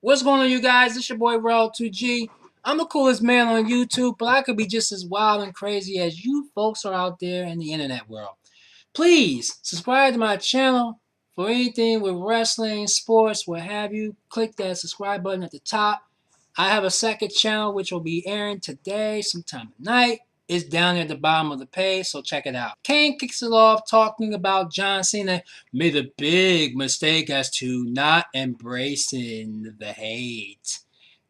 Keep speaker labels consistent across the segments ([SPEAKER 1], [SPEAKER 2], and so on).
[SPEAKER 1] What's going on, you guys? It's your boy Rel2G. I'm the coolest man on YouTube, but I could be just as wild and crazy as you folks are out there in the internet world. Please subscribe to my channel for anything with wrestling, sports, what have you. Click that subscribe button at the top. I have a second channel which will be airing today, sometime at night. It's down at the bottom of the page, so check it out. Kane kicks it off talking about John Cena made a big mistake as to not embracing the hate.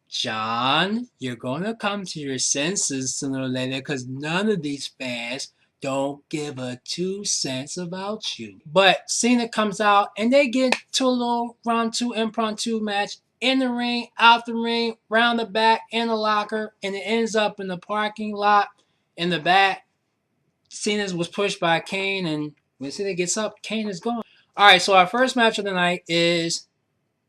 [SPEAKER 1] John, you're going to come to your senses sooner or later because none of these fans don't give a 2 cents about you. But Cena comes out and they get to a little round 2 impromptu match in the ring, out the ring, round the back, in the locker, and it ends up in the parking lot in the back. Cena was pushed by Kane, and when Cena gets up, Kane is gone. All right, so our first match of the night is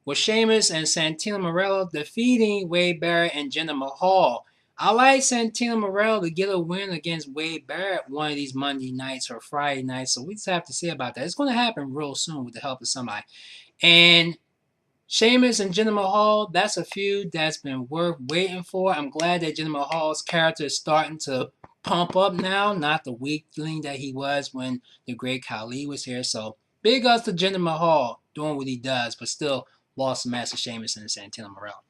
[SPEAKER 1] with Sheamus and Santino Marella defeating Wade Barrett and Jinder Mahal. I like Santino Marella to get a win against Wade Barrett one of these Monday nights or Friday nights, so we just have to see about that. It's going to happen real soon with the help of somebody. And Sheamus and Jinder Mahal, that's a feud that's been worth waiting for. I'm glad that Jinder Mahal's character is starting to pump up now, not the weakling that he was when the great Khali was here. So big ups to Jinder Mahal doing what he does, but still lost to Master Sheamus and Santino Marella.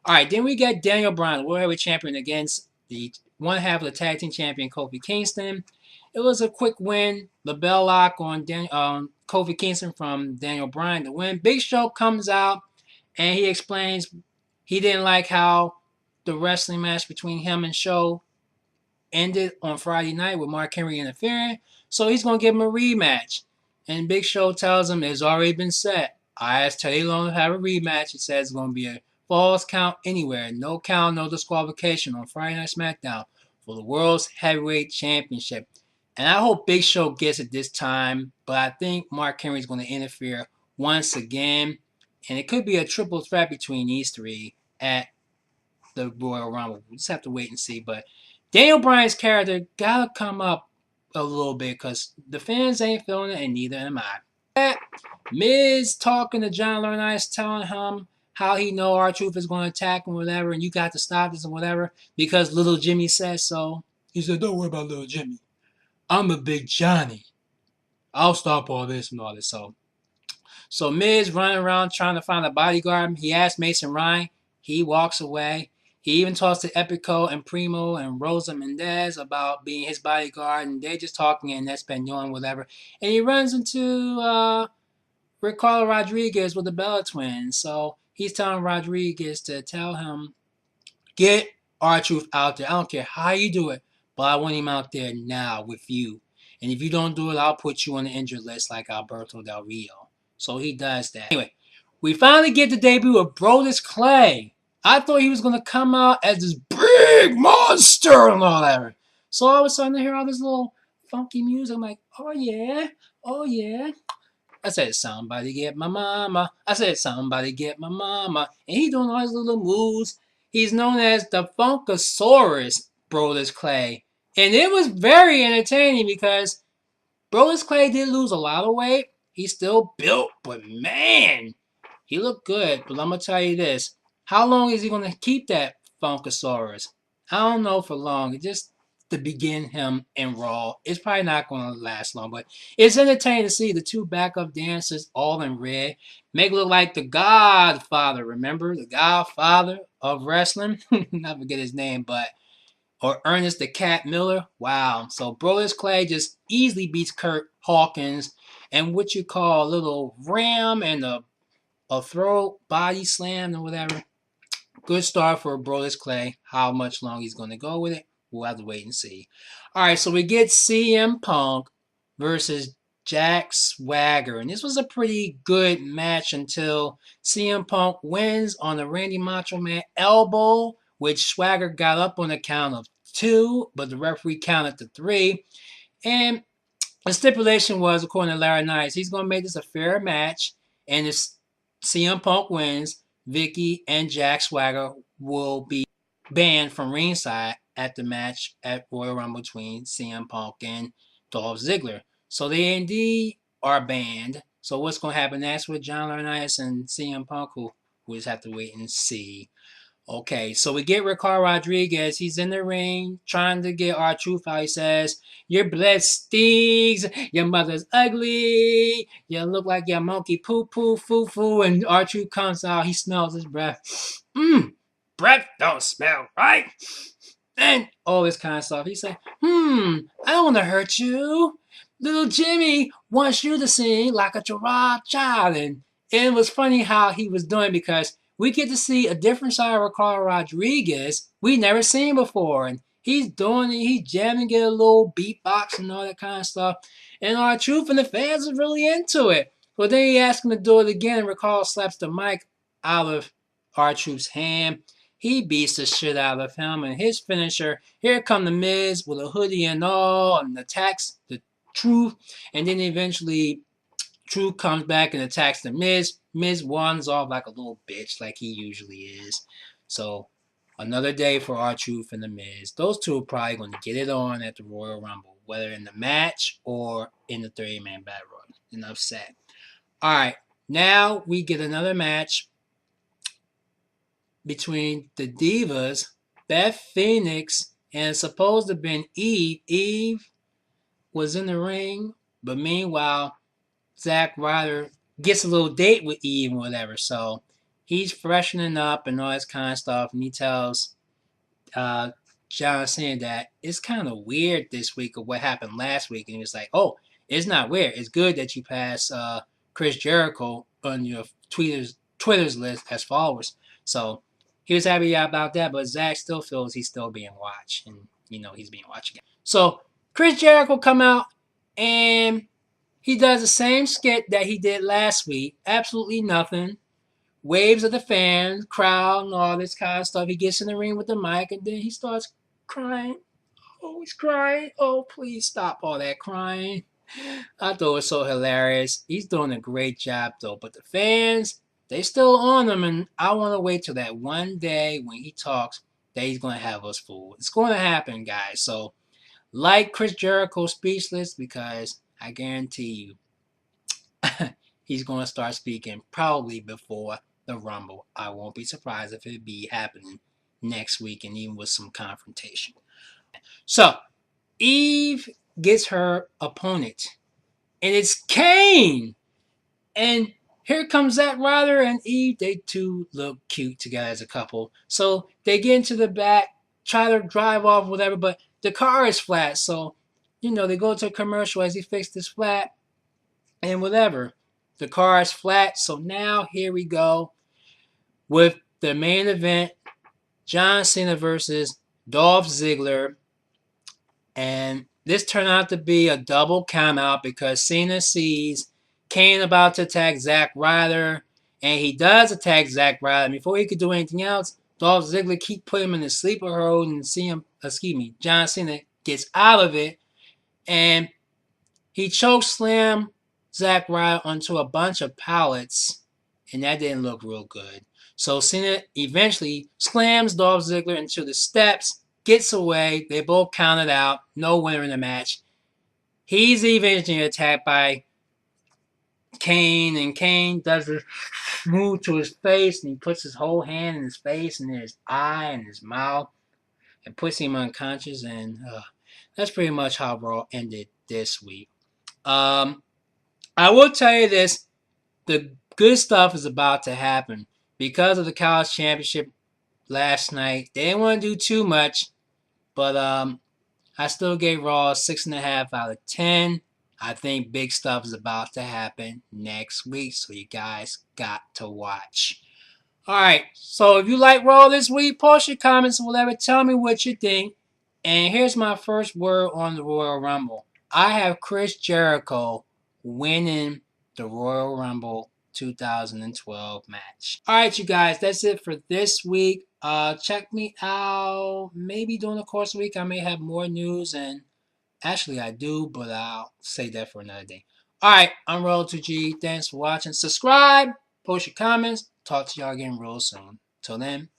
[SPEAKER 1] All right, then we got Daniel Bryan, the World Heavyweight Champion, against the one half of the Tag Team Champion, Kofi Kingston. It was a quick win. The bell lock on Kofi Kingston from Daniel Bryan to win. Big Show comes out and he explains he didn't like how the wrestling match between him and Show ended on Friday night with Mark Henry interfering. So he's going to give him a rematch. And Big Show tells him it's already been set. I asked Teddy Long to have a rematch. He says it's going to be a falls count anywhere. No count, no disqualification on Friday Night SmackDown for the World's Heavyweight Championship. And I hope Big Show gets it this time, but I think Mark Henry's going to interfere once again. And it could be a triple threat between these three at the Royal Rumble. We just have to wait and see. But Daniel Bryan's character got to come up a little bit because the fans ain't feeling it, and neither am I. Miz talking to John Laurinaitis, telling him how he know R-Truth is going to attack him, whatever, and you got to stop this and whatever because little Jimmy says so. He said, don't worry about little Jimmy. I'm a big Johnny. I'll stop all this and all this. So Miz running around trying to find a bodyguard. He asks Mason Ryan. He walks away. He even talks to Epico and Primo and Rosa Mendez about being his bodyguard, and they're just talking in Espanol and whatever. And he runs into Ricardo Rodriguez with the Bella Twins. So he's telling Rodriguez to tell him, get R-Truth out there. I don't care how you do it, but I want him out there now with you. And if you don't do it, I'll put you on the injured list like Alberto Del Rio. So he does that. Anyway, we finally get the debut of Brodus Clay. I thought he was going to come out as this big monster and all that. So all of a sudden I hear all this little funky music. I'm like, oh yeah, oh yeah. I said, somebody get my mama. I said, somebody get my mama. And he doing all his little moves. He's known as the Funkasaurus, Brodus Clay. And it was very entertaining because Brodus Clay did lose a lot of weight. He's still built, but man, he looked good. But I'm going to tell you this. How long is he going to keep that Funkasaurus? I don't know for long. It just to begin him in Raw. It's probably not going to last long, but it's entertaining to see the two backup dancers all in red make it look like the Godfather. Remember the Godfather of wrestling? I forget his name, but or Ernest the Cat Miller. Wow. So Brodus Clay just easily beats Curt, Hawkins, and what you call a little ram and a throw body slam or whatever. Good start for Brodus Clay. How much longer he's going to go with it, we'll have to wait and see. All right, so we get CM Punk versus Jack Swagger. And this was a pretty good match until CM Punk wins on the Randy Macho Man elbow, which Swagger got up on the count of 2, but the referee counted to 3. And the stipulation was, according to Larry Nice, he's going to make this a fair match. And if CM Punk wins, Vicky and Jack Swagger will be banned from ringside at the match at Royal Rumble between CM Punk and Dolph Ziggler. So they indeed are banned. So what's going to happen next with John Laurinaitis and CM Punk, who We just have to wait and see. Okay, so we get Ricardo Rodriguez. He's in the ring trying to get R-Truth out. He says, your blood stinks. Your mother's ugly. You look like your monkey poo-poo, foo-foo. And R-Truth comes out. He smells his breath. Breath don't smell right. And all this kind of stuff. He said, I don't want to hurt you. Little Jimmy wants you to sing like a giraffe child. And it was funny how he was doing because we get to see a different side of Ricardo Rodriguez we never seen before. And he's doing it, he's jamming, get a little beatbox and all that kind of stuff. And R-Truth and the fans are really into it. But then he asks him to do it again, and Ricardo slaps the mic out of R-Truth's hand. He beats the shit out of him, and his finisher, here come the Miz with a hoodie and all, and attacks the Truth, and then eventually Truth comes back and attacks the Miz. Miz runs off like a little bitch like he usually is. So, another day for R-Truth and the Miz. Those two are probably going to get it on at the Royal Rumble, whether in the match or in the 30-man battle royal. Enough said. Alright, now we get another match between the Divas, Beth Phoenix, and it's supposed to have been Eve. Eve was in the ring, but meanwhile, Zack Ryder gets a little date with Eve and whatever, so he's freshening up and all this kind of stuff, and he tells John Cena that it's kind of weird this week of what happened last week, and he was like, oh, it's not weird. It's good that you passed Chris Jericho on your Twitter's list as followers. So he was happy about that, but Zack still feels he's still being watched, and he's being watched again. So Chris Jericho come out, and he does the same skit that he did last week. Absolutely nothing. Waves at the fans, crowd, and all this kind of stuff. He gets in the ring with the mic, and then he starts crying. Oh, he's crying. Oh, please stop all that crying. I thought it was so hilarious. He's doing a great job, though. But the fans, they still on him, and I want to wait till that one day when he talks that he's going to have us fooled. It's going to happen, guys. So, like Chris Jericho speechless, because I guarantee you he's going to start speaking probably before the Rumble. I won't be surprised if it be happening next week and even with some confrontation. So, Eve gets her opponent, and it's Kane. And here comes Zack Ryder and Eve. They two look cute together as a couple. So, they get into the back, try to drive off, whatever, but the car is flat, so, they go to a commercial as he fixed his flat, and whatever. The car is flat, so now here we go with the main event, John Cena versus Dolph Ziggler, and this turned out to be a double countout because Cena sees Kane about to attack Zack Ryder, and he does attack Zack Ryder, and before he could do anything else, Dolph Ziggler keep putting him in the sleeper hold, and John Cena gets out of it, and he choke slammed Zack Ryder onto a bunch of pallets, and that didn't look real good. So Cena eventually slams Dolph Ziggler into the steps, gets away, they both counted out, no winner in the match. He's eventually attacked by Kane, and Kane does a move to his face, and he puts his whole hand in his face and in his eye and his mouth and puts him unconscious, and that's pretty much how Raw ended this week. I will tell you this, the good stuff is about to happen. Because of the college championship last night, they didn't want to do too much, but I still gave Raw 6.5 out of 10. I think big stuff is about to happen next week, so you guys got to watch. Alright, so if you like Raw this week, post your comments or whatever, tell me what you think. And here's my first word on the Royal Rumble. I have Chris Jericho winning the Royal Rumble 2012 match. Alright, you guys, that's it for this week. Check me out. Maybe during the course of the week, I may have more news, and actually I do, but I'll save that for another day. Alright, I'm Roll2G. Thanks for watching. Subscribe, post your comments. Talk to y'all again real soon. Till then,